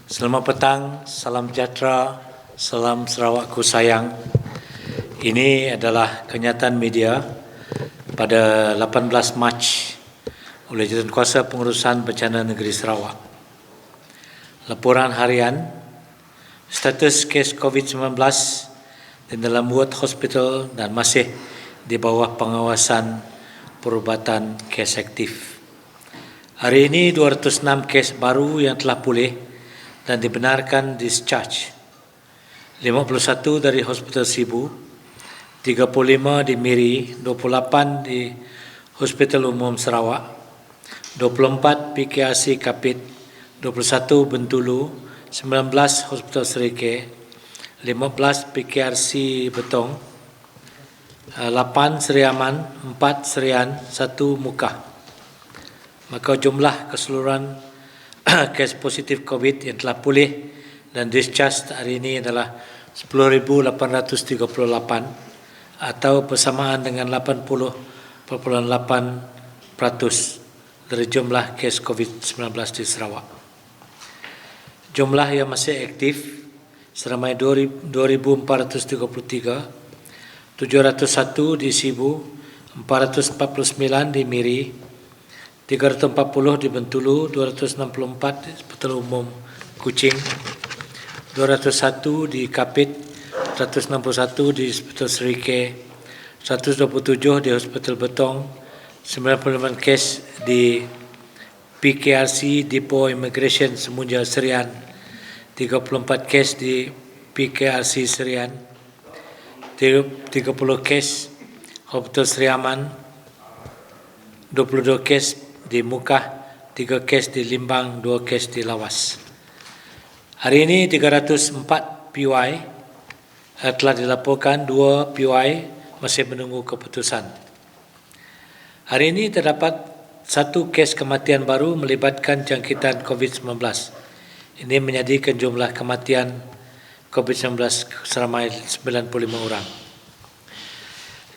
Selamat petang, salam sejahtera, salam Sarawakku sayang. Ini adalah kenyataan media pada 18 Mac oleh Jawatankuasa Pengurusan Bencana Negeri Sarawak. Laporan harian, status kes COVID-19 di dalam ward hospital dan masih di bawah pengawasan perubatan kes aktif. Hari ini 206 kes baru yang telah pulih dan dibenarkan discharge. 51 dari Hospital Sibu, 35 di Miri, 28 di Hospital Umum Sarawak, 24 PKRC Kapit, 21 Bentulu, 19 Hospital Serike, 15 PKRC Betong, 8 Seri Aman, 4 Serian, 1 Mukah. Maka jumlah keseluruhan kes positif COVID yang telah pulih dan discharge hari ini adalah 10,838 atau bersamaan dengan 80.8% dari jumlah kes COVID-19 di Sarawak. Jumlah yang masih aktif seramai 2,433, 701 di Sibu, 449 di Miri, 340 di Bentulu, 264 di Hospital Umum Kuching, 201 di Kapit, 161 di Hospital Serike, 127 di Hospital Betong, 95 kes di PKRC Depo Immigration Semunja Serian, 34 kes di PKRC Serian, 30 kes Hospital Seri Aman, 22 kes di Mukah, 3 kes di Limbang, 2 kes di Lawas. Hari ini 304 PY telah dilaporkan, 2 PY masih menunggu keputusan. Hari ini terdapat 1 kes kematian baru melibatkan jangkitan COVID-19. Ini menjadikan jumlah kematian COVID-19 seramai 95 orang.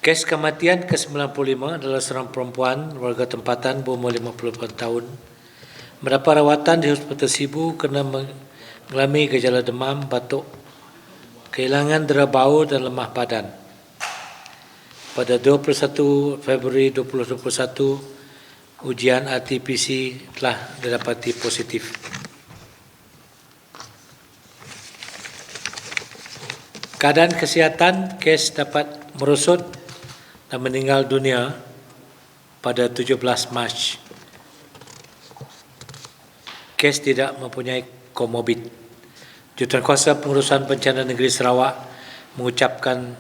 Kes kematian ke-95 adalah seorang perempuan warga tempatan berumur 58 tahun mendapat rawatan di Hospital Sibu kerana mengalami gejala demam, batuk, kehilangan dera bau dan lemah badan. Pada 21 Februari 2021, ujian RT-PC telah didapati positif. Keadaan kesihatan kes dapat merosot dan meninggal dunia pada 17 Mac. Kes tidak mempunyai komorbid. Jawatankuasa Pengurusan Bencana Negeri Sarawak mengucapkan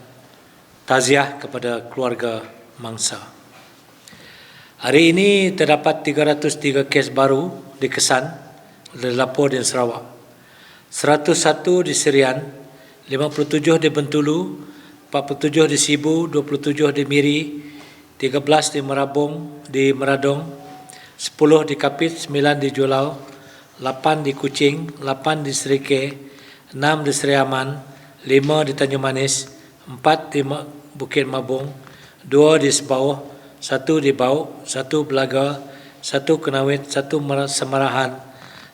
taziah kepada keluarga mangsa. Hari ini terdapat 303 kes baru dikesan dilapor di Sarawak. 101 di Serian, 57 di Bentulu, 47 di Sibu, 27 di Miri, 13 di Meradong, 10 di Kapit, 9 di Julau, 8 di Kuching, 8 di Serike, 6 di Seri Aman, 5 di Tanjung Manis, 4 di Bukit Mabung, 2 di Sebauh, 1 di Bau, 1 Belaga, 1 Kenawit, 1 Semarahan,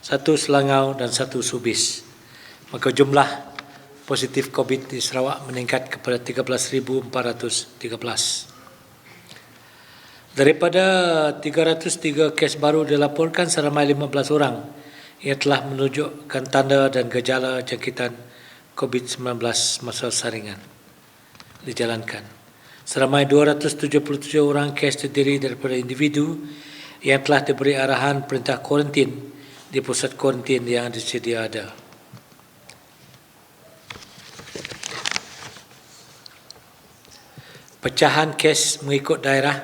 1 Selangau dan 1 Subis. Maka jumlah positif COVID di Sarawak meningkat kepada 13,413. Daripada 303 kes baru dilaporkan, seramai 15 orang yang telah menunjukkan tanda dan gejala jangkitan COVID-19 masa saringan dijalankan. Seramai 277 orang kes terdiri daripada individu yang telah diberi arahan perintah kuarantin di pusat kuarantin yang disedia ada. Pecahan kes mengikut daerah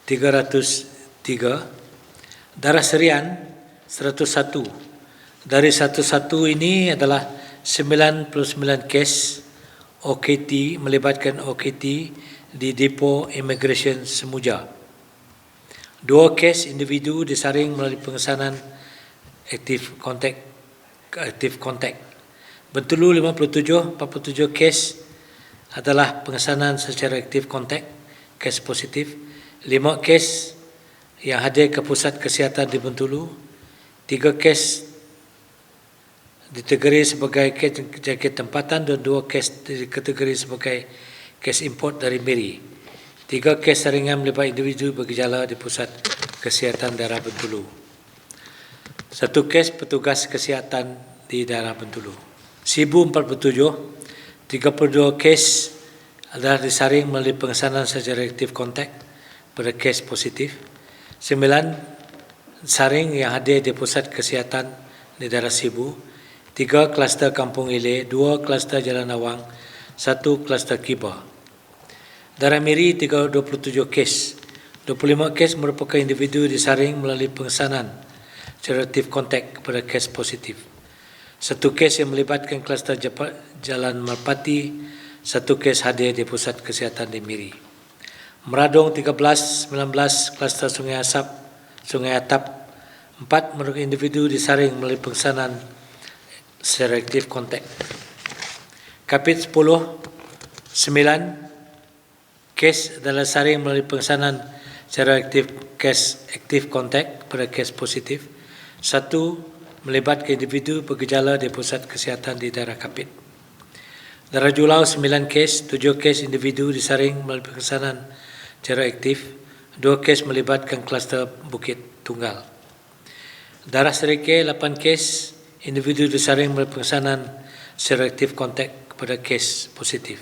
303, daerah Serian 101. Dari 101 ini adalah 99 kes OKT melibatkan OKT di Depo Immigration Semuja. 2 kes individu disaring melalui pengesanan aktif kontak. Bentulu 57, 47 kes adalah pengesanan secara aktif kontak, kes positif. 5 kes yang hadir ke pusat kesihatan di Bentulu, 3 kes dikategori sebagai kes jangkit tempatan dan 2 kes dikategori sebagai kes import dari Miri. 3 kes saringan melibatkan individu bergejala di Pusat Kesihatan Daerah Bintulu. 1 kes petugas kesihatan di daerah Bintulu. 1047, 32 kes adalah disaring melalui pengesanan secara aktif kontak pada kes positif. 9 saring yang hadir di Pusat Kesihatan di daerah Sibu. 3 kluster Kampung Ile, 2 kluster Jalan Awang, 1 kluster Kiba. Daerah Miri 27 kes. 25 kes merupakan individu disaring melalui pengesanan secara aktif kontak kepada kes positif. 1 kes yang melibatkan kluster Jalan Merpati, 1 kes hadir di Pusat Kesihatan di Miri. Meradong 13, 19 kluster Sungai Atap, 4 merupakan individu disaring melalui pengesanan secara aktif kontak. Kapit 10, 9 kes adalah saring melalui pengesanan secara aktif kontak pada kes positif. 1 melibatkan individu bergejala di Pusat Kesihatan di daerah Kapit. Daerah Julau 9 kes, 7 kes individu disaring melalui pengesanan secara aktif, 2 kes melibatkan kluster Bukit Tunggal. Daerah Serike 8 kes, individu disaring melalui pengesanan secara aktif kontak kepada kes positif.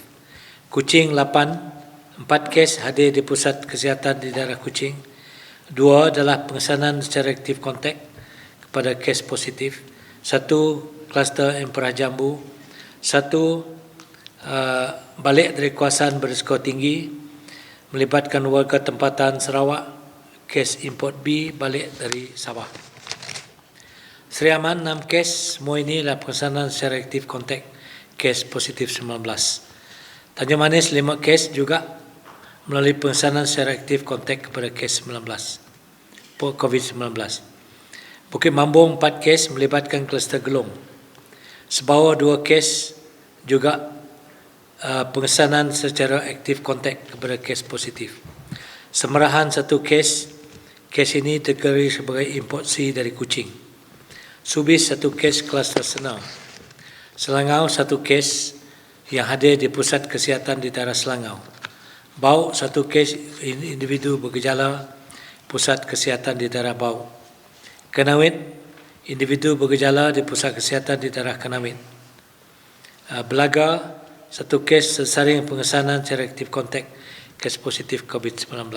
Kuching 4 kes hadir di Pusat Kesihatan di daerah Kuching. 2 adalah pengesanan secara aktif kontak kepada kes positif. 1 kluster Emperor Jambu. 1 balik dari kawasan berisiko tinggi melibatkan warga tempatan Sarawak, kes import B balik dari Sabah. Seri Aman 6 kes, semua ini adalah pengesanan secara aktif kontak kes positif 19. Tanjung Manis 5 kes juga melalui pengesanan secara aktif kontak kepada kes 19 COVID-19. Bukit Mambung 4 kes melibatkan kluster Gelong. Sebawah 2 kes juga pengesanan secara aktif kontak kepada kes positif. Semerahan 1 kes ini dikategori sebagai import C dari Kuching. Subis 1 kes kluster Senau. Selangau 1 kes yang hadir di Pusat Kesihatan di daerah Selangau. Bau 1 kes individu bergejala Pusat Kesihatan di daerah Bau. Kenawit individu bergejala di Pusat Kesihatan di daerah Kenawit. Belaga 1 kes sesaring pengesanan secara aktif kontak kes positif COVID-19.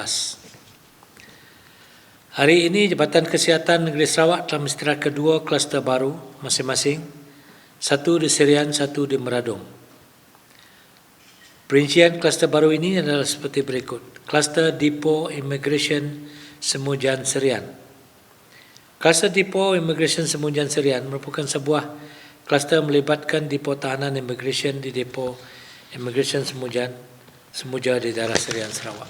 Hari ini Jabatan Kesihatan Negeri Sarawak telah mengisytiharkan 2 kluster baru masing-masing, 1 di Serian, 1 di Meradong. Perincian kluster baru ini adalah seperti berikut. Kluster Depo Immigration Semujan Serian. Kluster Depo Immigration Semujan Serian merupakan sebuah kluster melibatkan depo tahanan immigration di Depo Immigration Semuja di daerah Serian, Sarawak.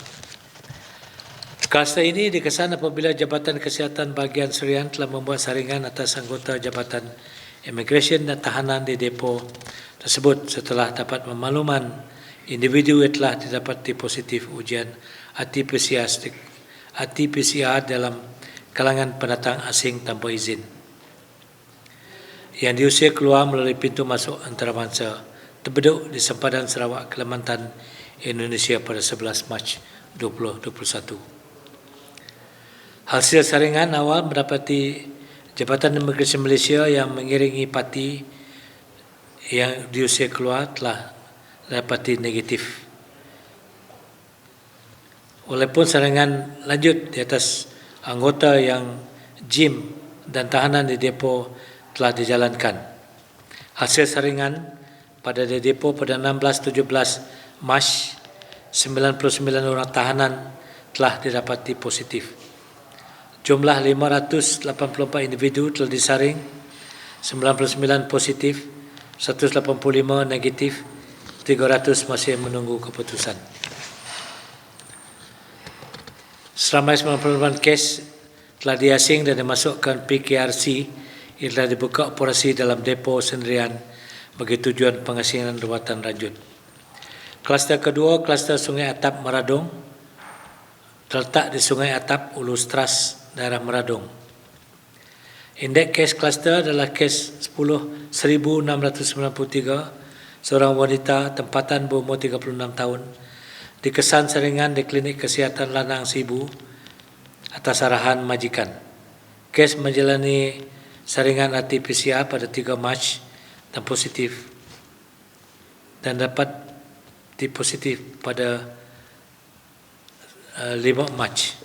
Kluster ini dikesan apabila Jabatan Kesihatan Bahagian Serian telah membuat saringan atas anggota Jabatan Immigration dan Tahanan di depo tersebut setelah dapat memakluman individu yang telah didapati positif ujian RT-PCR dalam kalangan pendatang asing tanpa izin yang diusir keluar melalui pintu masuk antarabangsa terbeduk di sempadan Sarawak, Kelantan, Indonesia pada 11 Mac 2021. Hasil saringan awal mendapati Jabatan Imigresen Malaysia yang mengiringi parti yang diusir keluar telah dapati negatif. Walaupun saringan lanjut di atas anggota yang JIM dan tahanan di depo telah dijalankan. Hasil saringan pada depo pada 16-17 Mac, 99 orang tahanan telah didapati positif. Jumlah 584 individu telah disaring, 99 positif, 185 negatif, 300 masih menunggu keputusan. Seramai 98 kes telah diasing dan dimasukkan PKRC yang telah dibuka operasi dalam depo sendirian bagi tujuan pengasingan rawatan lanjut. Kluster kedua, kluster Sungai Atap Meradong, terletak di Sungai Atap, Ulu Stras, daerah Meradong. Indeks kes kluster adalah kes 10,693, seorang wanita tempatan berumur 36 tahun, dikesan saringan di Klinik Kesihatan Lanang Sibu atas arahan majikan. Kes menjalani saringan RT-PCR pada 3 Mac dan positif dan dapat dipositif pada 5 Mac.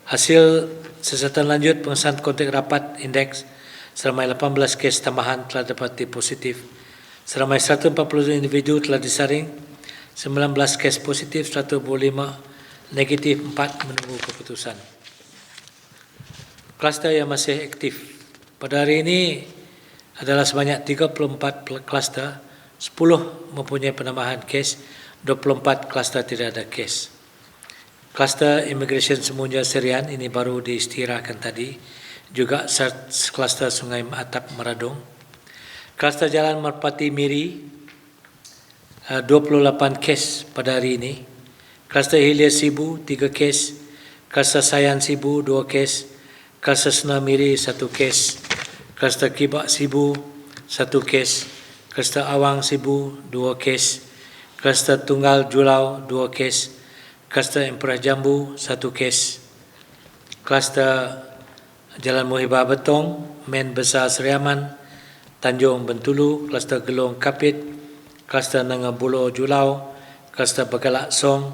Hasil siasatan lanjut pengesahan kontak rapat indeks seramai 18 kes tambahan telah dapat dipositif. Seramai 140 individu telah disaring, 19 kes positif, 125 negatif, 4 menunggu keputusan. Kluster yang masih aktif pada hari ini adalah sebanyak 34 kluster, 10 mempunyai penambahan kes, 24 kluster tidak ada kes. Kluster Immigration Semunja Serian ini baru diistirahatkan tadi, juga kluster Sungai Atap Meradong. Kluster Jalan Merpati Miri 28 kes pada hari ini. Kluster Hilir Sibu 3 kes, kluster Sayan Sibu 2 kes, kluster Senar Miri 1 kes, kluster Kibak Sibu 1 kes, kluster Awang Sibu 2 kes, kluster Tunggal Julau 2 kes, kluster Emperor Jambu 1 kes, kluster Jalan Muhibah Betong, Main Besar Seriaman, Tanjung Bentulu, kluster Gelong Kapit, kluster Nanga Buloh Julau, kluster Begalak Song,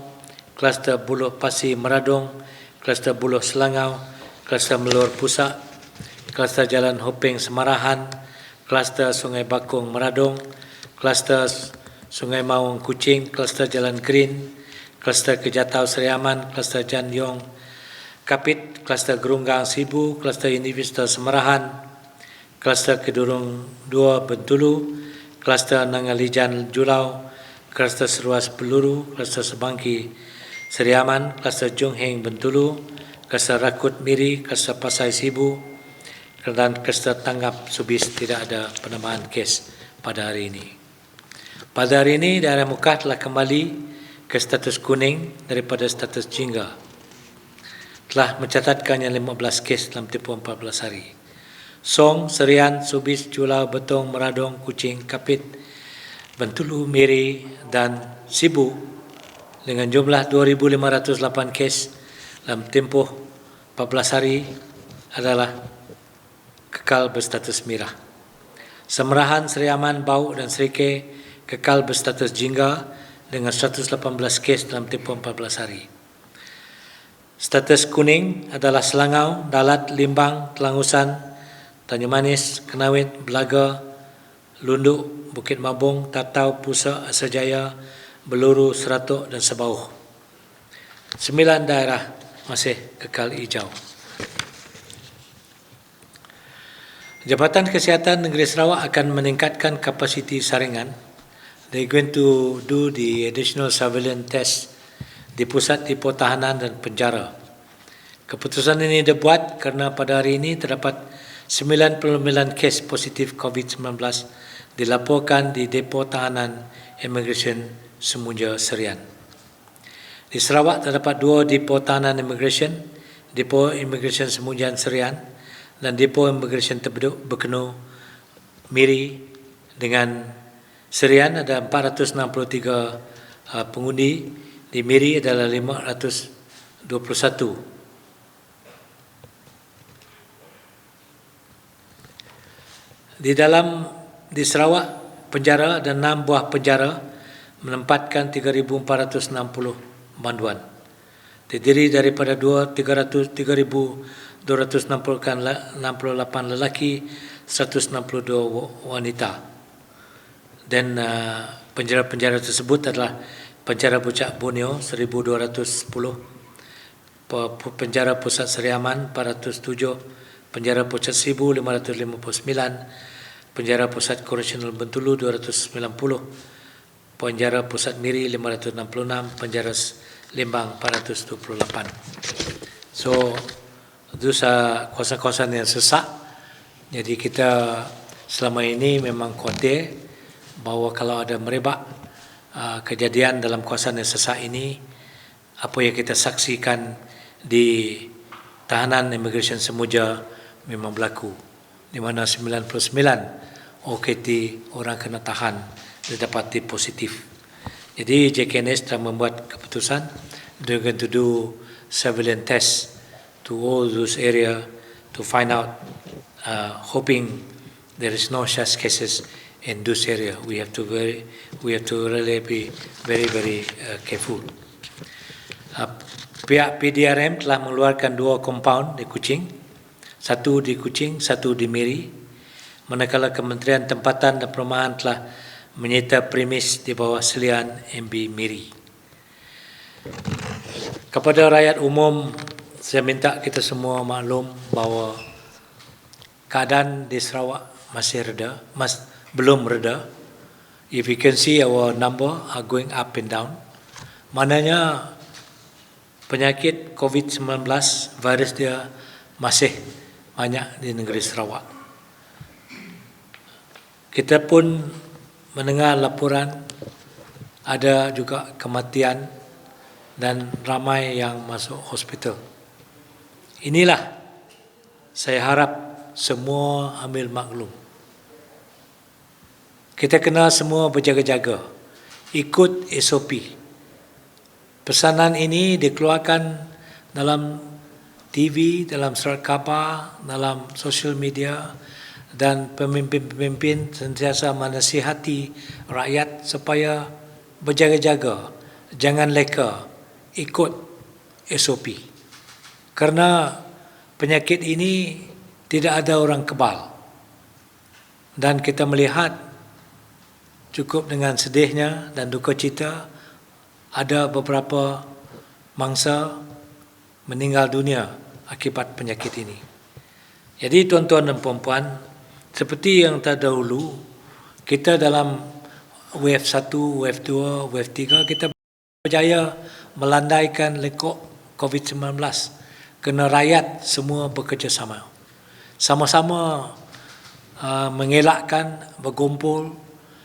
kluster Buloh Pasi Meradong, kluster Buloh Selangau, kluster Melur Pusak, kluster Jalan Hopeng Semarahan, kluster Sungai Bakung Meradong, kluster Sungai Maung Kuching, kluster Jalan Green, kluster Kejatau Seriaman, kluster Jan Yong Kapit, kluster Gerunggang Sibu, kluster Universitas Semarahan, kluster Kedurung 2 Bentulu, kluster Nangalijan Julau, kluster Seruas Peluru, kluster Sebangki Seriaman, kluster Jungheng Bentulu, kluster Rakut Miri, kluster Pasai Sibu, dan kluster Tanggap Subis tidak ada penambahan kes pada hari ini. Pada hari ini daerah Mukah telah kembali ke status kuning daripada status jingga. Telah mencatatkan yang 15 kes dalam tempoh 14 hari. Song, Serian, Subis, Julau, Betong, Meradong, Kuching, Kapit, Bentulu, Miri dan Sibu dengan jumlah 2,508 kes dalam tempoh 14 hari adalah kekal berstatus merah. Semerahan, Seriaman, Bau dan Serike kekal berstatus jingga dengan 118 kes dalam tempoh 14 hari. Status kuning adalah Selangau, Dalat, Limbang, Telangusan, Tanjung Manis, Kenawit, Belaga, Lunduk, Bukit Mabung, Tatau, Pusa, Asajaya, Beluru, Seratuk dan Sebauh. 9 daerah masih kekal hijau. Jabatan Kesihatan Negeri Sarawak akan meningkatkan kapasiti saringan. They're going to do the additional surveillance test di pusat depo tahanan dan penjara. Keputusan ini dibuat kerana pada hari ini terdapat 99 kes positif COVID-19 dilaporkan di depo tahanan Immigration Semunja Serian. Di Sarawak terdapat 2 depo tahanan Immigration, Depo Immigration Semunja Serian dan Depo Immigration Tebeduk Bekenu Miri. Dengan Serian ada 463 pengundi, di Miri adalah 521. Di Sarawak penjara ada 6 buah penjara menempatkan 3,460 banduan. Terdiri daripada 3,268 lelaki, 162 wanita. Dan penjara-penjara tersebut adalah Penjara Puncak Borneo 1,210, Penjara Pusat Seriaman 407, Penjara Pusat Sibu 559, Penjara Pusat Koreksional Bentulu 290, Penjara Pusat Miri 566, Penjara Limbang 428. So, itu kawasan-kawasan yang sesak. Jadi kita selama ini memang khawatir bahawa kalau ada merebak kejadian dalam kawasan yang sesak ini, apa yang kita saksikan di tahanan Immigration Semuja memang berlaku, di mana 99 OKT orang kena tahan didapati positif. Jadi JKNS telah membuat keputusan they're going to do surveillance test to all those area to find out, hoping there is no such cases in this area. We have to really be very careful. Pihak PDRM telah mengeluarkan 2 compound di Kuching, satu di Kuching, satu di Miri, manakala Kementerian Tempatan dan Perumahan telah menyita premis di bawah selian MB Miri. Kepada rakyat umum, saya minta kita semua maklum bahawa keadaan di Sarawak masih reda, belum reda. If you can see, our number are going up and down. Maknanya penyakit COVID-19, virus dia masih banyak di negeri Sarawak. Kita pun mendengar laporan ada juga kematian dan ramai yang masuk hospital. Inilah saya harap semua ambil maklum. Kita kena semua berjaga-jaga, ikut SOP. Pesanan ini dikeluarkan dalam TV, dalam surat khabar, dalam sosial media, dan pemimpin-pemimpin sentiasa menasihati rakyat supaya berjaga-jaga, jangan leka, ikut SOP. Karena penyakit ini tidak ada orang kebal. Dan kita melihat cukup dengan sedihnya dan duka cita ada beberapa mangsa meninggal dunia akibat penyakit ini. Jadi tuan-tuan dan puan-puan, seperti yang terdahulu, kita dalam wave 1, wave 2, wave 3, kita berjaya melandaikan lekuk COVID-19 kerana rakyat semua bekerjasama. Sama-sama mengelakkan berkumpul,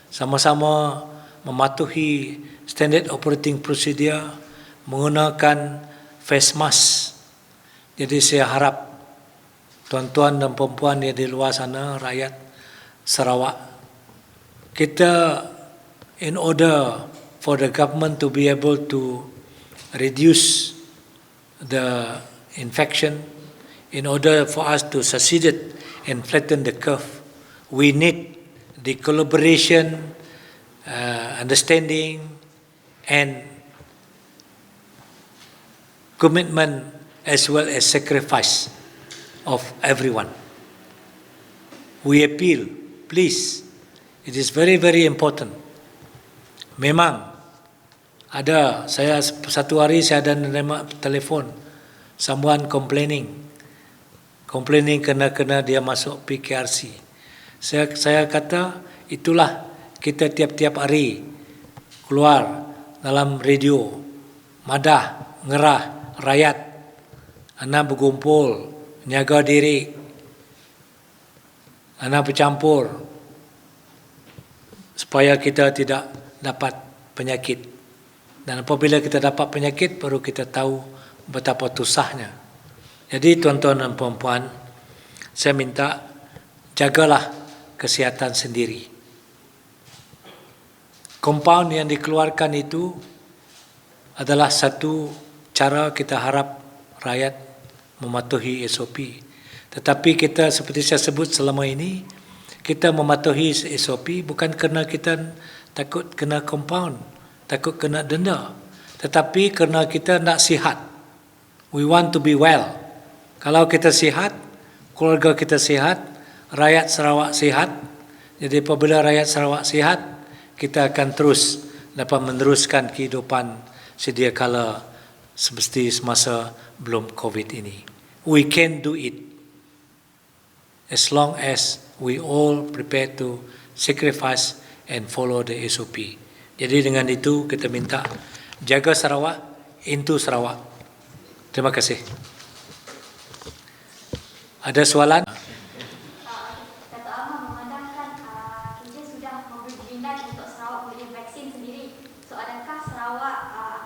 sama-sama mematuhi standard operating procedure, menggunakan face mask. Jadi saya harap tuan-tuan dan puan-puan yang di luar sana, rakyat Sarawak, kita in order for the government to be able to reduce the infection, in order for us to succeed and flatten the curve, we need the collaboration, understanding, and commitment as well as sacrifice of everyone. We appeal, please, it is very important. Memang ada, saya satu hari saya ada menerima telefon, someone complaining kena dia masuk PKRC. Saya kata itulah kita tiap-tiap hari keluar dalam radio, madah, ngerah rakyat, anak berkumpul, menjaga diri, anak bercampur supaya kita tidak dapat penyakit. Dan apabila kita dapat penyakit, baru kita tahu betapa susahnya. Jadi tuan-tuan dan puan-puan, saya minta jagalah kesihatan sendiri. Compound yang dikeluarkan itu adalah satu cara kita harap rakyat mematuhi SOP. Tetapi kita seperti saya sebut selama ini, kita mematuhi SOP bukan kerana kita takut kena compound, takut kena denda, tetapi kerana kita nak sihat. We want to be well. Kalau kita sihat, keluarga kita sihat, rakyat Sarawak sihat. Jadi apabila rakyat Sarawak sihat, kita akan terus dapat meneruskan kehidupan sedia kala seperti semasa belum COVID ini. We can do it as long as we all prepare to sacrifice and follow the SOP. Jadi dengan itu kita minta jaga Sarawak, into Sarawak. Terima kasih. Ada soalan? Dato' Ahmad memandangkan kita sudah memberi jaminan untuk Sarawak boleh vaksin sendiri. So adakah Sarawak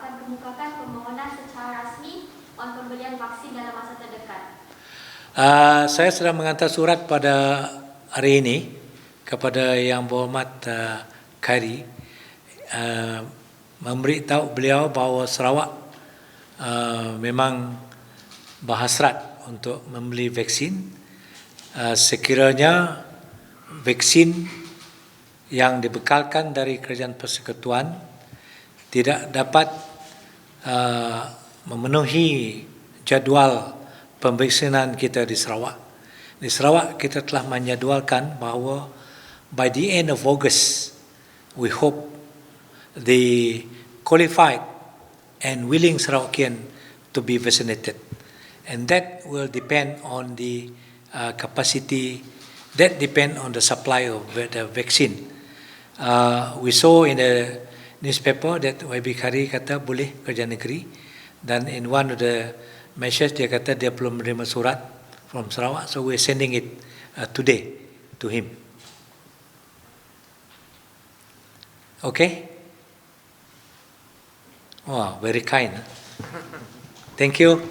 akan kemukakan permohonan secara rasmi on pembelian vaksin dalam masa terdekat? Saya sedang mengantar surat pada hari ini kepada Yang Berhormat Khairi, memberitahu beliau bahawa Sarawak memang berhasrat untuk membeli vaksin. Sekiranya vaksin yang dibekalkan dari Kerajaan Persekutuan tidak dapat memenuhi jadual pemvaksinan kita di Sarawak. Di Sarawak kita telah menjadualkan bahawa by the end of August, we hope the qualified and willing Sarawakian to be vaccinated. And that will depend on the capacity, that depend on the supply of the vaccine. We saw in the newspaper that YB Khairi kata boleh kerja negeri, dan in one of the message dia kata dia belum menerima surat from Sarawak, so we're sending it today to him. Okay? Wow, very kind. Thank you.